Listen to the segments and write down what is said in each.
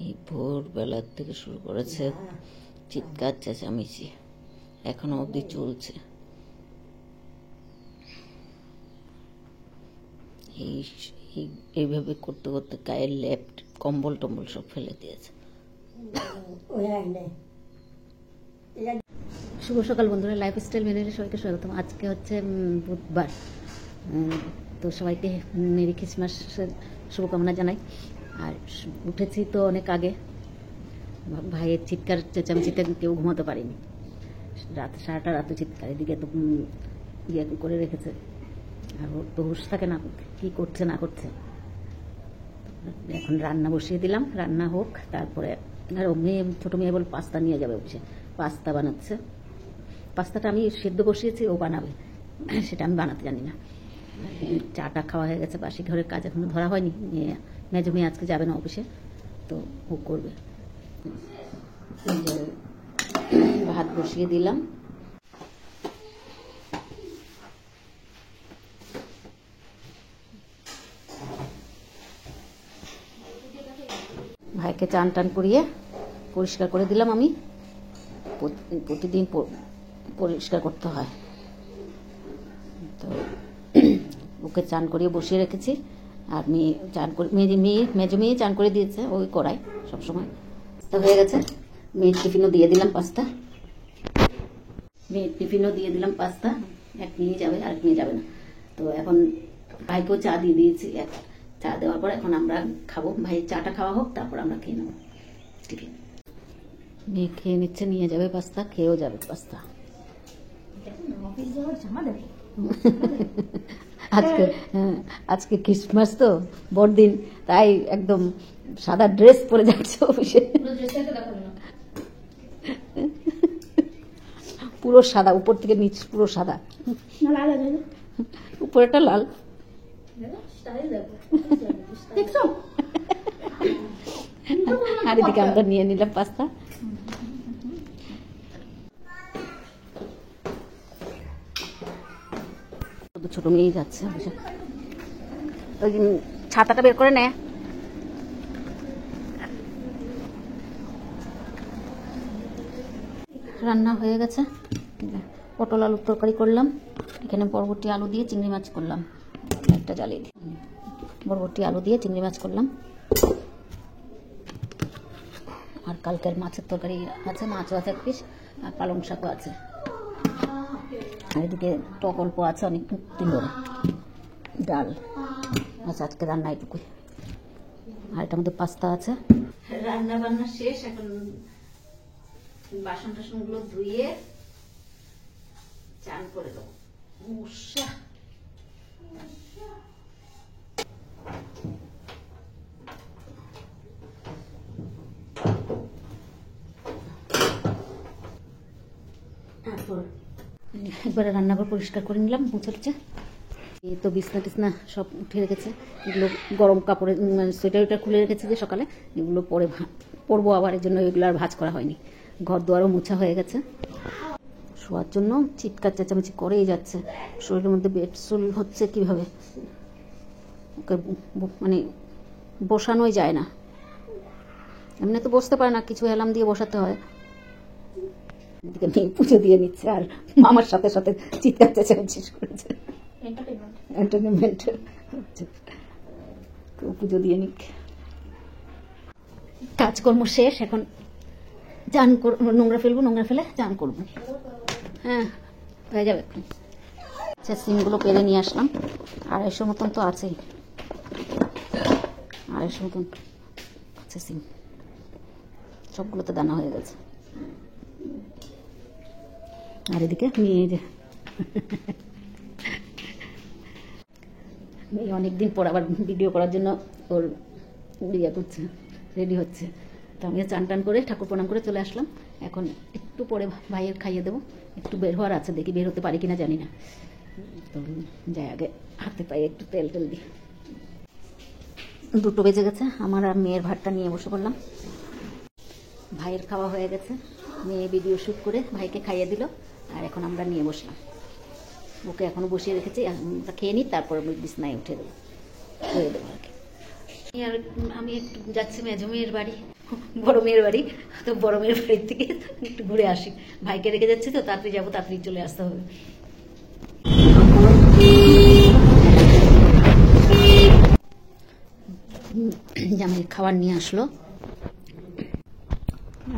এই ভোরবেলার থেকে শুরু করেছে চিৎকার চেঁচামেচি, এখনো অবধি চলছে। এইভাবে করতে করতে গায়ের লেপ কম্বল টম্বল সব ফেলে দিয়েছে। শুভ সকাল বন্ধুরা, লাইফস্টাইল মেনে সবাইকে স্বাগতম। আজকে হচ্ছে বুধবার, তো সবাইকে মেরি ক্রিসমাসের শুভকামনা জানাই। আর উঠেছি তো অনেক আগে, ভাইয়ের চিৎকার চেঁচামেচিতে কেউ ঘুমাতে পারেনি, সারাটা রাতে চিৎকার। এদিকে তো ইয়ে করে রেখেছে, আর ওর তো হুঁশ থাকে না কি করছে না করছে। এখন রান্না বসিয়ে দিলাম, রান্না হোক, তারপরে আর ও মেয়ে, ছোটো মেয়ে বলে পাস্তা নিয়ে যাবে অফিসে, পাস্তা বানাচ্ছে। পাস্তাটা আমি সেদ্ধ বসিয়েছি, ও বানাবে, সেটা আমি বানাতে জানি না। চাটা খাওয়া হয়ে গেছে, বাসি ঘরের কাজ এখনো ধরা হয়নি। মেজো মেয়ে আজকে যাবে না অফিসে, তো ও করবে। ভাত বসিয়ে দিলাম, ভাইকে চান টান করিয়ে পরিষ্কার করে দিলাম। আমি প্রতিদিন পরিষ্কার করতে হয়, তো ওকে চান করিয়ে বসিয়ে রেখেছি। আর মেয়ে চান করে, মেজো মেয়ে চান করে দিয়েছে, ওই করাই সবসময়। পাস্তা হয়ে গেছে, মেয়ের টিফিনও দিয়ে দিলাম পাস্তা। মেয়ের টিফিনও দিয়ে দিলাম পাস্তা, এক নিয়ে যাবে আর নিয়ে যাবে না। তো এখন ভাইকেও চা দিয়ে দিয়েছি। চা দেওয়ার পর এখন আমরা খাবো, ভাইয়ের চাটা খাওয়া হোক, তারপর আমরা খেয়ে নেবো টিফিন। মেয়ে খেয়ে নিচ্ছে, নিয়ে যাবে পাস্তা, খেয়েও যাবে পাস্তা। আজকে ক্রিসমাস তো বড়দিন, তাই একদম সাদা ড্রেস পরে যাচ্ছে অফিসে। পুরো সাদা, উপর থেকে নিচ পুরো সাদা, উপরেটা লাল। আর এদিকে আমরা নিয়ে নিলাম পাস্তা। ছোট মেয়েই যাচ্ছে, ওই ছাতাটা বের করে নেয়। রান্না হয়ে গেছে, পটল আলুর তরকারি করলাম, এখানে বরবটি আলু দিয়ে চিংড়ি মাছ করলাম। একটা জ্বালিয়ে দিই, বরবটি আলু দিয়ে চিংড়ি মাছ করলাম। আর কালকের মাছের তরকারি আছে, মাছও আছে এক পিস, আর পালং শাকও আছে। আর এদিকে টক অল্প আছে, অনেক দিন ধরে। ডাল আচ্ছা, আজকে রান্না এটুকুই। আর এটার মধ্যে পাস্তা আছে। রান্না বান্না শেষ, এখন বাসন টাসন গুলো ধুয়ে চান করে দেবো। একবারে রান্নাঘর পরিষ্কার করে নিলাম, মুছে। এই তো বিছনা টিছনা সব উঠে রেখেছে, এগুলো গরম কাপড়ে সোয়েটার খুলে রেখেছে যে সকালে, এগুলো পরে পরবো আবার, এর জন্য এগুলো আর ভাঁজ করা হয়নি। ঘর দুয়ারও মোছা হয়ে গেছে। শোয়ার জন্য চিৎকার চেঁচামেচি করেই যাচ্ছে, শরীরের মধ্যে বেডসুল হচ্ছে কিভাবে, ওকে মানে বসানোই যায় না। এমনি তো বসতে পারে না, কিছু অ্যালার্ম দিয়ে বসাতে হয়। এদিকে মেয়ে পুজো দিয়ে নিচ্ছে, আর মামার সাথে সাথে চিৎকার চেঁচামেচি করেছে। এন্টারটেনমেন্ট পুজো দিয়ে নিক। কাজকর্ম শেষ, এখন চান নোংরা ফেলবো, নোংরা ফেলে চান করবো। হ্যাঁ, হয়ে যাবে। আচ্ছা, সিমগুলো পেরে নিয়ে আসলাম, 250 মতন তো আছেই, 250 মতন আছে সিম, সবগুলোতে দানা হয়ে গেছে। আর এদিকে মেয়ে অনেকদিন পর আবার ভিডিও করার জন্য ওর ইয়ে করছে, রেডি হচ্ছে। তো আমি চান টান করে ঠাকুর প্রণাম করে চলে আসলাম। এখন একটু পরে ভাইয়ের খাইয়ে দেবো, একটু বের হওয়ার আছে, দেখি বের হতে পারি কিনা জানি না। তো যাই, আগে হাতে পায়ে একটু তেল দিই। 2টো বেজে গেছে, আমার আর মেয়ের ভাতটা নিয়ে বসে পড়লাম। ভাইয়ের খাওয়া হয়ে গেছে, মেয়ে ভিডিও শ্যুট করে ভাইকে খাইয়ে দিল, আর এখন আমরা নিয়ে বসলাম। ওকে এখনো বসিয়ে রেখেছি, আমরা খেয়ে নিই, তারপর বিছনায় উঠে দেবো, হয়ে দেবো আর কি। আর আমি একটু যাচ্ছি মেজো মেয়ের বাড়ি। বড় মেয়ের বাড়ি, তো বড় মেয়ের বাড়ির থেকে একটু ঘুরে আসি। ভাইকে রেখে যাচ্ছি তো, তাড়াতাড়ি যাবো, তাড়াতাড়ি চলে আসতে হবে। জামাই খাবার নিয়ে আসলো।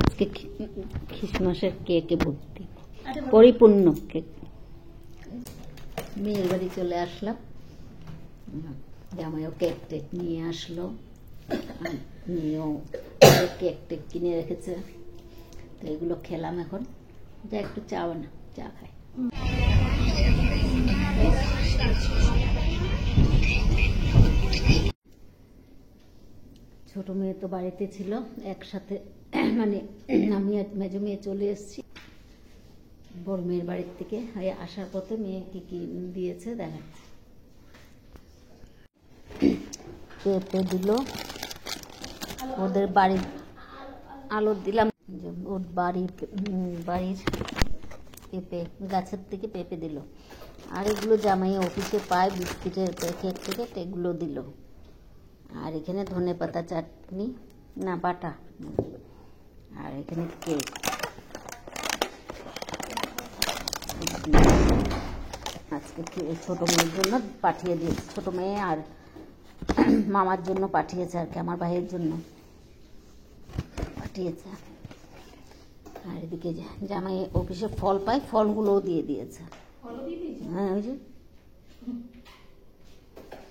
আজকে খ্রিসমাসের কেকে ভর্তি, পরিপূর্ণ কেক। মেয়ের বাড়ি চলে আসলাম, জামাইও কেক টেক নিয়ে আসলো, মেয়েও কেক টেক কিনে রেখেছে। তো এগুলো খেলাম। এখন যা একটু চা বানা, চা খাই। ছোট মেয়ে তো বাড়িতে ছিল, একসাথে মানে আমি আর মেজো মেয়ে চলে এসেছি বড় মেয়ের বাড়ির থেকে। আসার পথে মেয়ে কি কি দিয়েছে দেখাচ্ছে। পেঁপে দিল, ওদের বাড়ির আলো দিলাম, ওর বাড়ির পেঁপে গাছের থেকে পেঁপে দিল। আর এগুলো জামাই অফিসে পায় বিস্কিটের প্যাকেট থেকে, এগুলো দিল। আর এখানে ধনেপাতা চাটনি, না বাটা, আর এখানে কেক। আজকে ছোট মেয়ের জন্য পাঠিয়ে দিয়েছে, ছোট মেয়ে আর মামার জন্য পাঠিয়েছে আর কি, আমার ভাইয়ের জন্য পাঠিয়েছে। আর এদিকে জামাই অফিসে ফল পায়, ফলগুলোও দিয়ে দিয়েছে। হ্যাঁ, ওই যে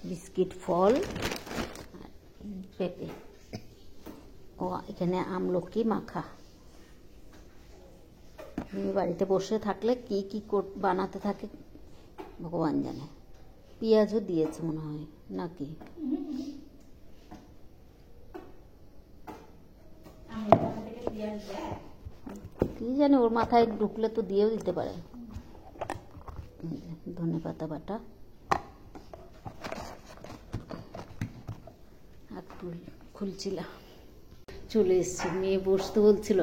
বিস্কিট, ফল, পেঁপে, ও এখানে আমলকি মাখা। বাড়িতে বসে থাকলে কি কি বানাতে থাকে ভগবান জানে। পেঁয়াজও দিয়েছে মনে হয় নাকি, কি জানি, ওর মাথায় ঢুকলে তো দিয়েও দিতে পারে। ধনেপাতা বাটা, একটু খুলছিলাম। চলে এসছি, মেয়ে বসতে বলছিল,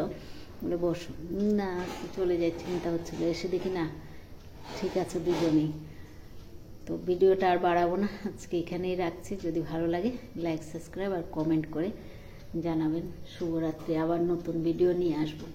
বলে বসো না, চলে যাই চিন্তা হচ্ছিলো। এসে দেখি না, ঠিক আছে দুজনেই। তো ভিডিওটা আর বাড়াবো না, আজকে এখানেই রাখছি। যদি ভালো লাগে লাইক, সাবস্ক্রাইব আর কমেন্ট করে জানাবেন। শুভরাত্রি, আবার নতুন ভিডিও নিয়ে আসবো।